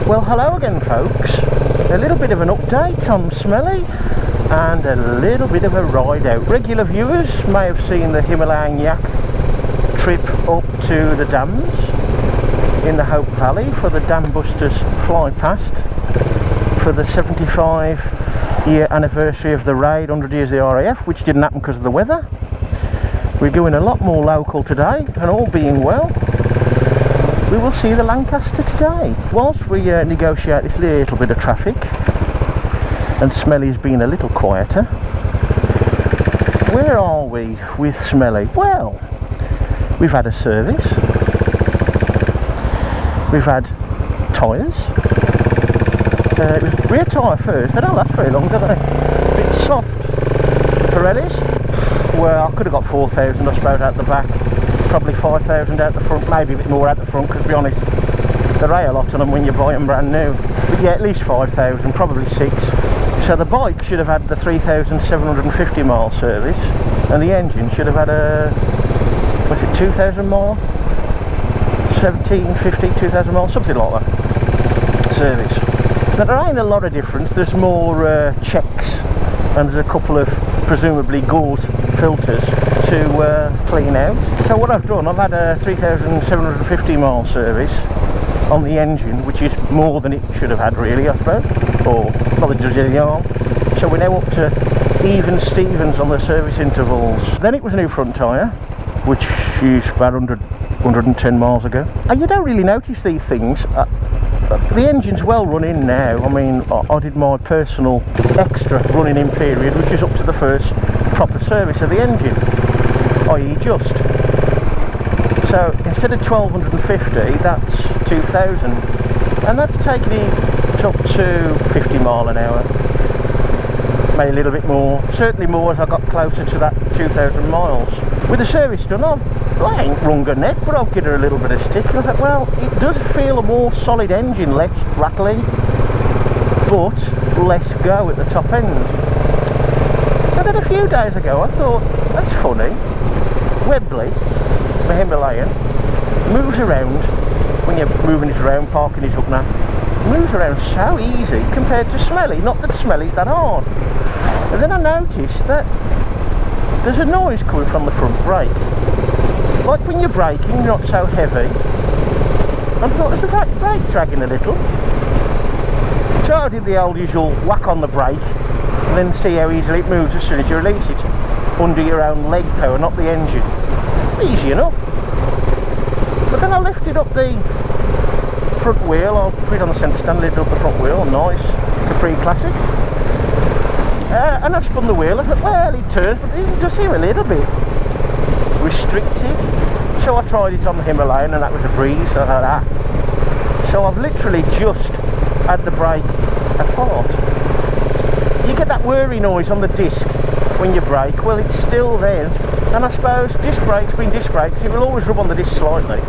Well, hello again folks. A little bit of an update on Smle and a little bit of a ride out. Regular viewers may have seen the Himalayan yak trip up to the dams in the Hope Valley for the Dam Busters fly past for the 75-year anniversary of the raid, 100 years of the RAF, which didn't happen because of the weather. We're going a lot more local today, and all being well, we will see the Lancaster today. Whilst we negotiate this little bit of traffic, and Smle's been a little quieter, where are we with Smle? Well, we've had a service, we've had tyres, rear tyre first. They don't last very long, do they? A bit soft. Pirellis, well, I could have got 4,000 I suppose out the back, probably 5,000 out the front, maybe a bit more out the front, because to be honest, there are a lot on them when you buy them brand new. But yeah, at least 5,000, probably 6. So the bike should have had the 3,750 mile service, and the engine should have had a, was it 2,000 mile? 1750, 2,000 miles, something like that service. Now there ain't a lot of difference. There's more checks, and there's a couple of presumably gauze filters to clean out. So what I've done, I've had a 3,750 mile service on the engine, which is more than it should have had really, I suppose, or not that it does any harm. So we're now up to even Stevens on the service intervals. Then it was a new front tyre, which is about 110 miles ago. And you don't really notice these things. The engine's well run in now. I mean, I did my personal extra running in period, which is up to the first proper service of the engine, i.e. just. So instead of 1,250, that's 2,000, and that's taking it up to 50 mile an hour, maybe a little bit more, certainly more as I got closer to that 2,000 miles. With the service done, I ain't wrung her neck, but I'll give her a little bit of stick. And I thought, well, it does feel a more solid engine, less rattling, but less go at the top end. And then a few days ago, I thought, that's funny. Webley, the Himalayan, moves around when you're moving it around, parking it up now. Moves around so easy compared to Smle. Not that Smle's that hard. And then I noticed that there's a noise coming from the front brake. Like when you're braking, you're not so heavy. I thought, is the brake dragging a little? So I did the old usual whack on the brake, and then see how easily it moves as soon as you release it. Under your own leg power, not the engine. Easy enough. But then I lifted up the front wheel, I'll put it on the centre stand, lifted up the front wheel, nice, Capri Classic. And I spun the wheel. I thought, well, it turns, but it does seem a little bit restricted. So I tried it on the Himalayan, and that was a breeze. I thought, ah. So I've literally just had the brake apart. You get that whirry noise on the disc when you brake. Well, it's still there, and I suppose disc brakes being disc brakes, it will always rub on the disc slightly.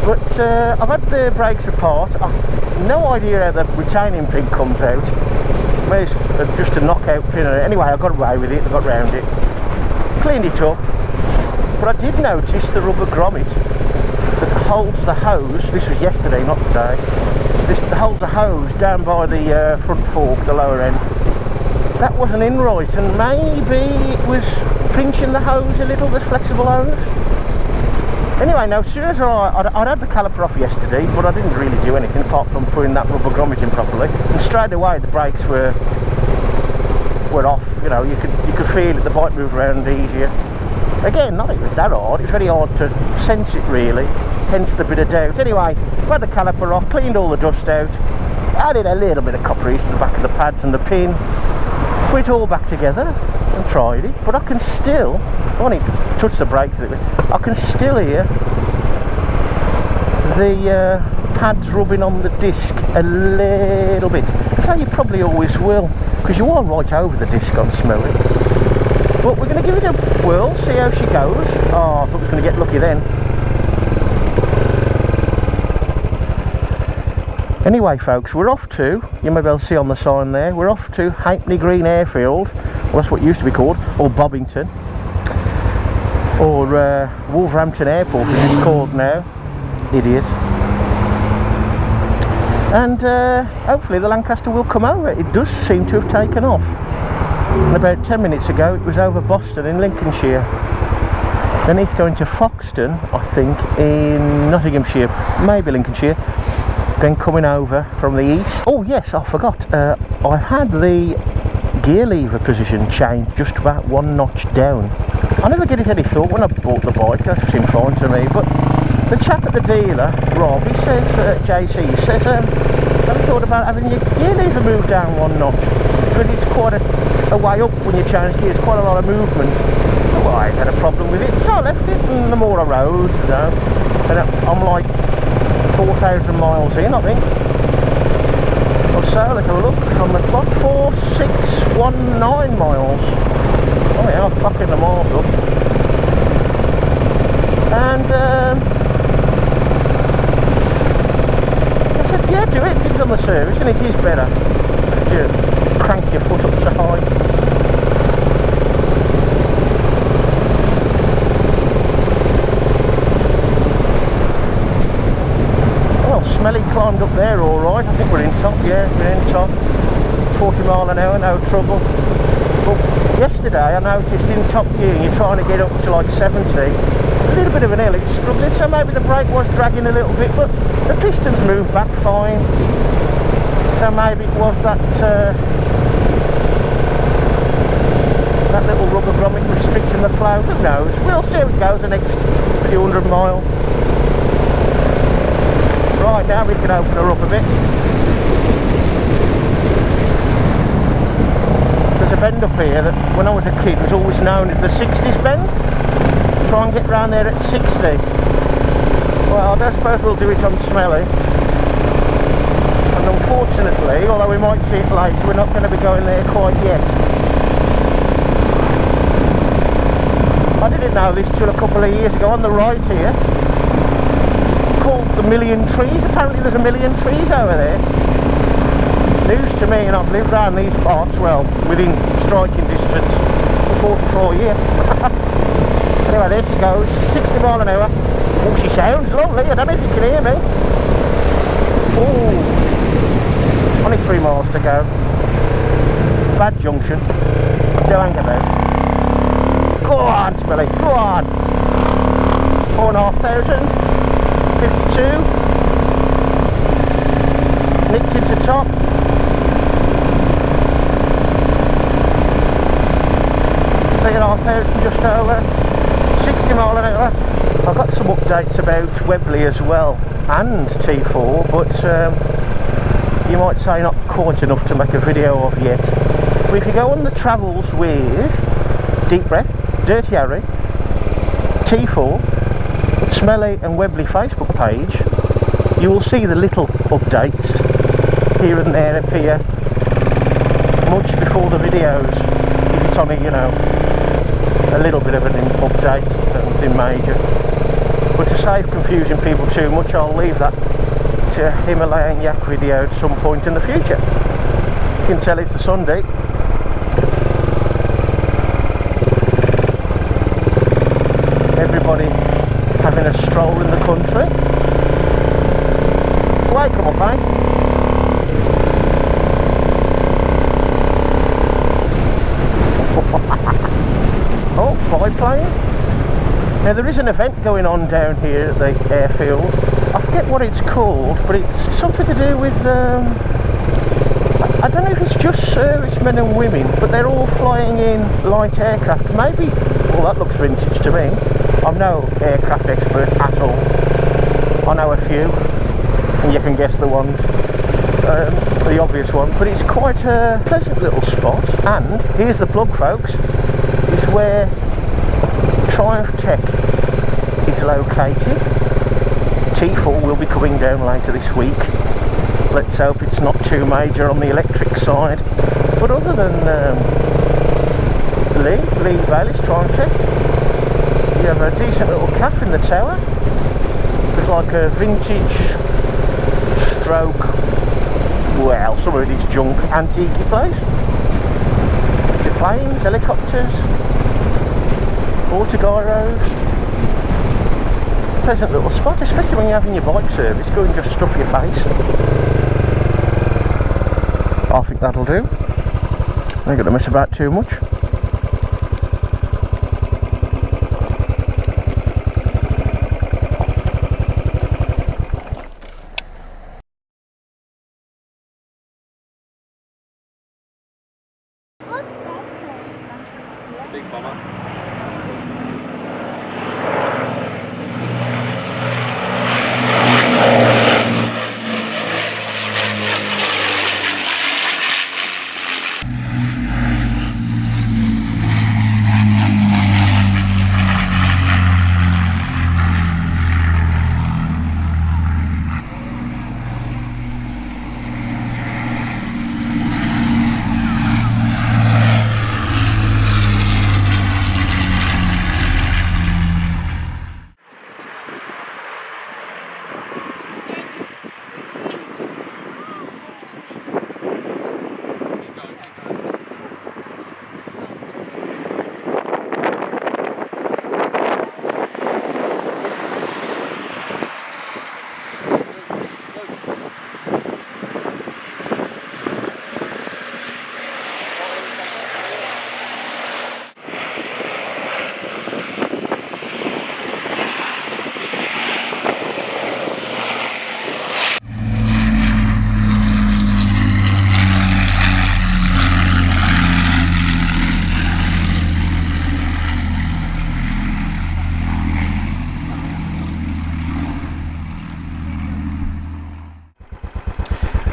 But I've had the brakes apart. I've no idea how the retaining pin comes out. Well, it's just a knockout pin. Anyway, I got away with it, I got round it, cleaned it up. But I did notice the rubber grommet that holds the hose, this was yesterday, not today, this holds the hose down by the front fork, the lower end. That wasn't in right, and maybe it was pinching the hose a little, this flexible hose. Anyway, now as soon as I'd had the caliper off yesterday, but I didn't really do anything apart from putting that rubber grommet in properly, and straight away the brakes were off. You know, you could feel it, the bike moved around easier. Again, not even that hard, it's very hard to sense it really, hence the bit of doubt. Anyway, I've had the caliper off, cleaned all the dust out, added a little bit of copper grease to the back of the pads and the pin, put it all back together and tried it, but I can still, I want to touch the brakes a little bit, I can still hear the pads rubbing on the disc a little bit. That's how you probably always will, because you are right over the disc on Smle. But we're going to give it a whirl, see how she goes. Oh, I thought we were going to get lucky then. Anyway folks, we're off to, you may be able to see on the sign there, we're off to Halfpenny Green Airfield, well that's what it used to be called, or Bobbington, or Wolverhampton Airport as it's called now, idiot. and hopefully the Lancaster will come over. It does seem to have taken off. And about 10 minutes ago it was over Boston in Lincolnshire. Then it's going to Foxton, I think, in Nottinghamshire, maybe Lincolnshire. Then coming over from the east. Oh yes, I forgot. I had the gear lever position changed just about 1 notch down. I never gave it any thought when I bought the bike. That seemed fine to me. But the chap at the dealer, Rob, he says, JC, he says, have you thought about having your gear lever moved down 1 notch? Because it's quite a way up when you change gears, quite a lot of movement. Well, I had a problem with it, so I left it, and the more I rode, you know, and I'm like 4,000 miles in, I think. Or so, let's have a look on the clock. 4,619 miles. Oh yeah, I'm clocking the miles up. And I said, yeah, do it. It's on the service, and it is better. You crank your foot up so high. Smle climbed up there alright. I think we're in top, yeah, we're in top. 40 mile an hour, no trouble. But yesterday I noticed in top gear you're trying to get up to like 70. A little bit of an hill, it's struggling, so maybe the brake was dragging a little bit, but the pistons moved back fine. So maybe it was that little rubber grommet restricting the flow. Who knows? We'll see how it goes the next few 100 miles. Right, now we can open her up a bit. There's a bend up here that when I was a kid was always known as the 60s bend. Try and get round there at 60. Well, I don't suppose we'll do it on Smle. And unfortunately, although we might see it later, we're not going to be going there quite yet. I didn't know this till a couple of years ago. On the right here, called the Million Trees. Apparently there's a million trees over there. News to me, and I've lived around these parts, well, within striking distance for 44 years. Anyway, there she goes, 60 mile an hour. Oh, she sounds lovely. I don't know if you can hear me. Oh, only 3 miles to go. Bad junction. Don't hang about. Go on, Smle, go on. 4,500. 52, nicked into top. Just over 60 mile an hour. I've got some updates about Waffle as well and T4, but you might say not quite enough to make a video of yet. But if you go on the travels with Deep Breath, Dirty Harry, T4, Smle and Waffle Facebook page, you will see the little updates here and there appear much before the videos. If it's on a, you know, a little bit of an update, nothing major. But to save confusing people too much, I'll leave that to a Himalayan yak video at some point in the future. You can tell it's a Sunday. Everybody having a stroll in the country. Why come up, eh? Oh, biplane. Now there is an event going on down here at the airfield. I forget what it's called, but it's something to do with I don't know if it's just servicemen and women, but they're all flying in light aircraft. Maybe, well, that looks vintage to me. I'm no aircraft expert at all. I know a few, and you can guess the ones, the obvious ones, but it's quite a pleasant little spot. And here's the plug, folks, is where Triumph Tech is located. T4 will be coming down later this week. Let's hope it's not too major on the electric side. But other than Lee Bailey's Triumph Tech, you have a decent little calf in the tower. There's like a vintage stroke, well, some of it is junk, antique place. The planes, helicopters, autogyros. Pleasant little spot, especially when you're having your bike service. Go and just stuff your face. I think that'll do. Ain't gonna mess about too much. Big bomber.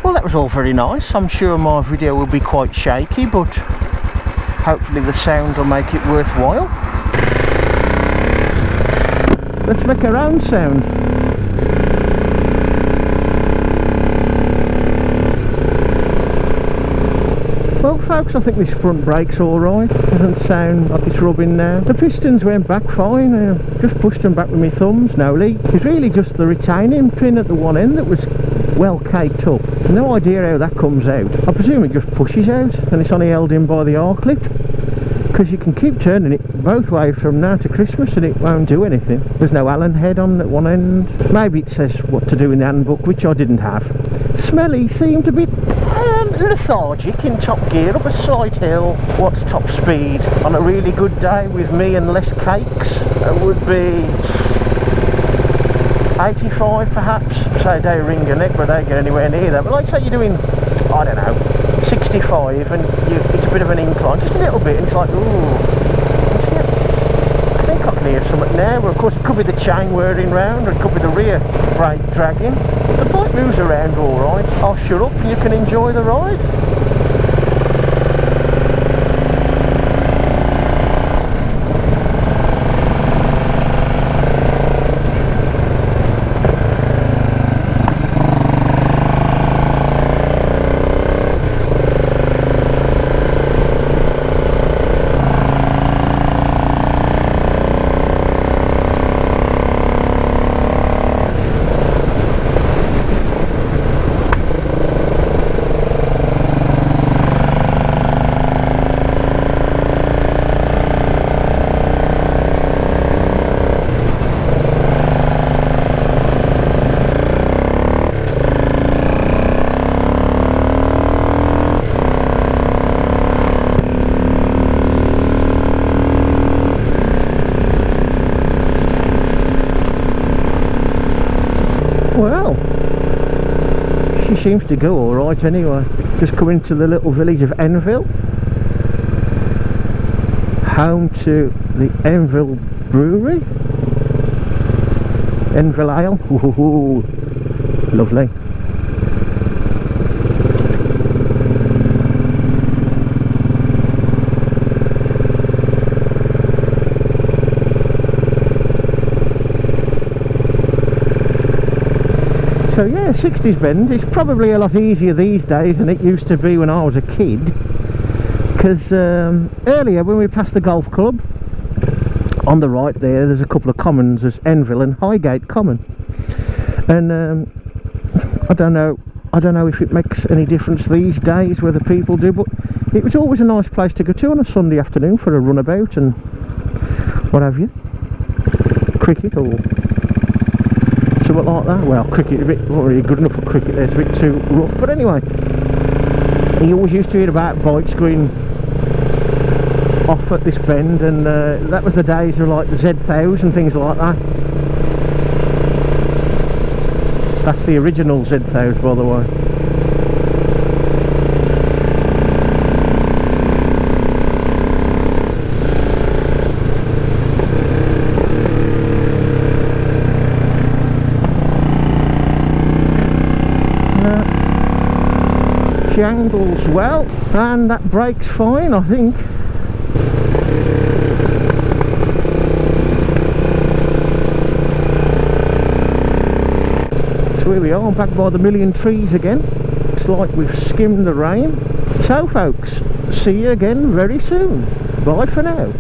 Well, that was all very nice. I'm sure my video will be quite shaky, but hopefully the sound will make it worthwhile. Let's make our own sound. Well folks, I think this front brake's alright. Doesn't sound like it's rubbing now. The pistons went back fine. Just pushed them back with my thumbs, no leak. It's really just the retaining pin at the one end that was well caked up. No idea how that comes out. I presume it just pushes out and it's only held in by the R-clip, because you can keep turning it both ways from now to Christmas and it won't do anything. There's no Allen head on at one end. Maybe it says what to do in the handbook, which I didn't have. Smle seemed a bit lethargic in top gear up a slight hill. What's top speed on a really good day with me and less cakes? It would be 85 perhaps. So they ring a neck, but they don't get anywhere near that. But like say you're doing, I don't know, 65 and it's a bit of an incline, just a little bit, and it's like, ooh, I think I can hear something now. Well, of course it could be the chain whirring round, or it could be the rear brake dragging. The bike moves around alright. I'll shut up and you can enjoy the ride. Well, she seems to go alright anyway. Just coming to the little village of Enville, home to the Enville Brewery. Enville Ale, ooh, lovely. So yeah, 60s bend is probably a lot easier these days than it used to be when I was a kid, because earlier when we passed the golf club, on the right there's a couple of commons. There's Enville and Highgate Common, and I don't know if it makes any difference these days whether people do, but it was always a nice place to go to on a Sunday afternoon for a runabout and what have you, cricket or something like that. Well, cricket a bit not really good enough for cricket there, it's a bit too rough, but anyway, You always used to hear about bikes going off at this bend, and that was the days of like the Z1000 and things like that. That's the original Z1000, by the way. She angles well, and that brake's fine, I think. So here we are, back by the million trees again. Looks like we've skimmed the rain. So folks, see you again very soon. Bye for now.